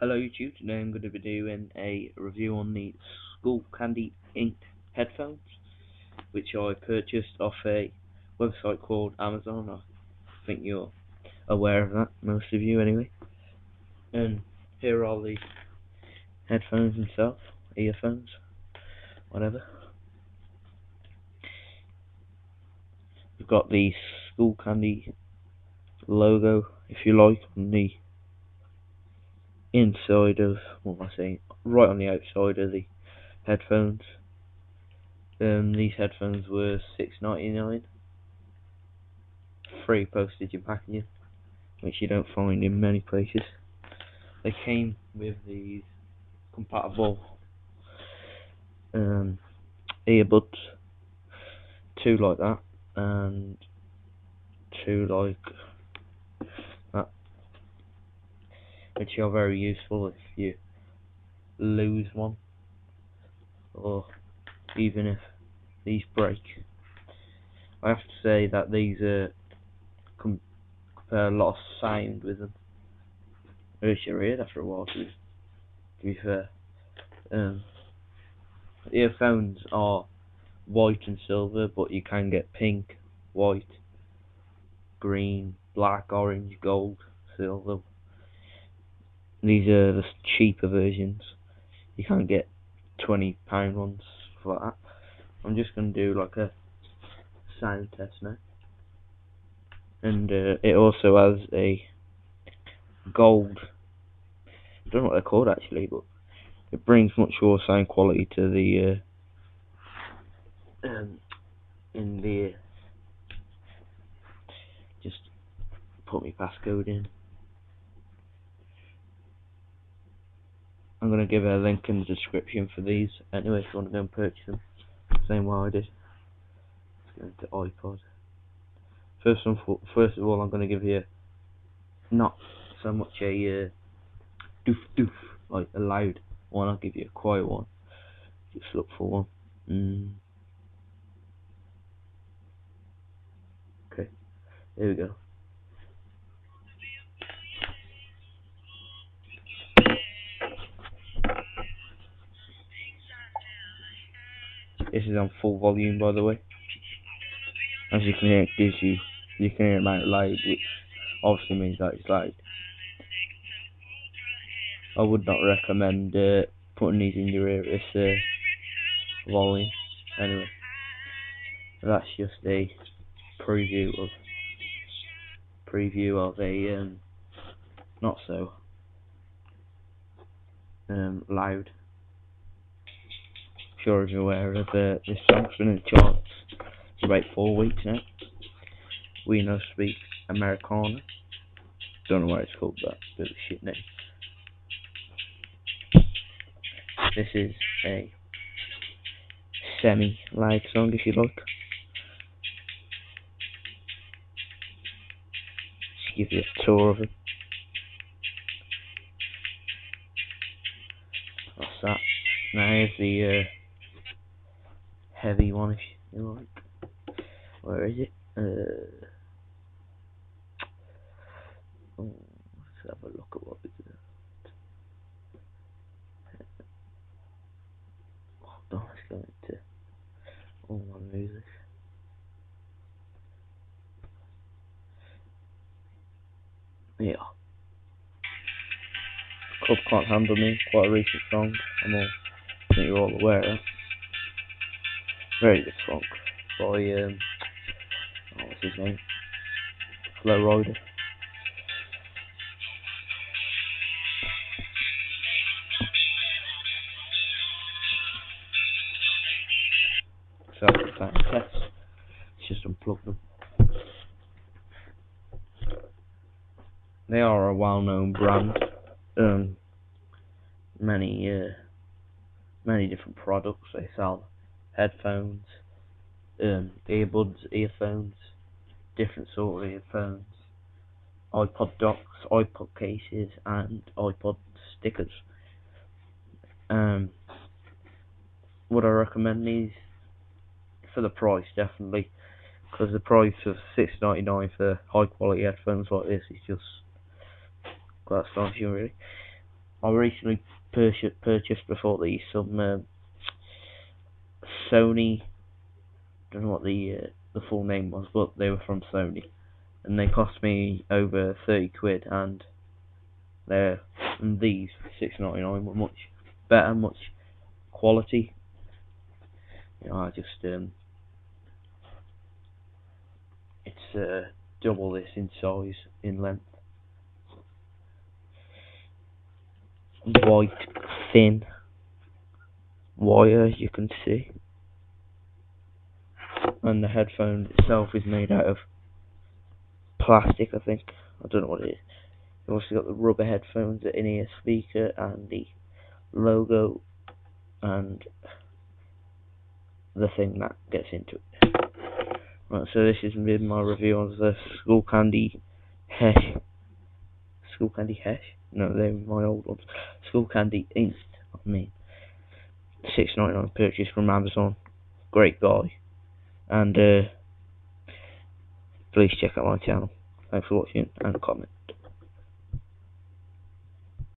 Hello YouTube, today I'm going to be doing a review on the Skullcandy inked headphones, which I purchased off a website called Amazon. I think you're aware of that, most of you anyway. And here are the headphones themselves, earphones, whatever. We've got the Skullcandy logo, if you like, on the inside of, what am I saying, right on the outside of the headphones. These headphones were $6.99, free postage and packaging, which you don't find in many places. They came with these compatible earbuds, two like that and two like that, which are very useful if you lose one, or even if these break. I have to say that these compare a lot of sound with them. Hurts your ear after a while, to be fair. Earphones are white and silver, but you can get pink, white, green, black, orange, gold, silver. These are the cheaper versions. You can't get £20 ones for that. I'm just going to do like a sound test now. And it also has a gold, I don't know what they're called actually, but it brings much more sound quality to the in the just put my passcode in. I'm going to give a link in the description for these anyway if you want to go and purchase them, same way I did. Let's go into iPod. First of all, I'm going to give you not so much a doof doof, like a loud one. I'll give you a quiet one. Just look for one. Okay, here we go. This is on full volume, by the way. As you can hear, you can hear it out loud, which obviously means that it's loud. I would not recommend putting these in your ear at this volume. Anyway, that's just a preview of a not so loud. I'm sure you're aware of this song's been in the charts for about 4 weeks now. We know speak Americana. Don't know why it's called that, bit of a shit name. This is a semi-loud song, if you like. Just give you a tour of it. That's that. Now here's the heavy one, if you like. Where is it? Let's have a look at what we do. Hold on, let's go into all my music. Yeah. Club Can't Handle Me, quite a recent song. I think you're all aware of that. Very good song by what's his name? Flow Rider. So that test. Let's just unplug them. They are a well-known brand. Many different products. They sell headphones, earbuds, earphones, different sort of earphones, iPod docks, iPod cases, and iPod stickers. Would I recommend these? For the price, definitely, because the price of $6.99 for high quality headphones like this is just quite astonishing, really. I recently purchased before these some Sony. Don't know what the full name was, but they were from Sony, and they cost me over 30 quid, and these £6.99 were much better, much quality. I just it's double this in size, in length, white, thin wire, as you can see, and the headphone itself is made out of plastic, I think. I don't know what it is. You've also got the rubber headphones, the in-ear speaker, and the logo, and the thing that gets into it. Right, so this has been my review on the Skullcandy Hesh. Skullcandy Hesh? No, they're my old ones. Skullcandy Inst, I mean. £6.99 purchase from Amazon. Great guy. And please check out my channel. Thanks for watching, and comment.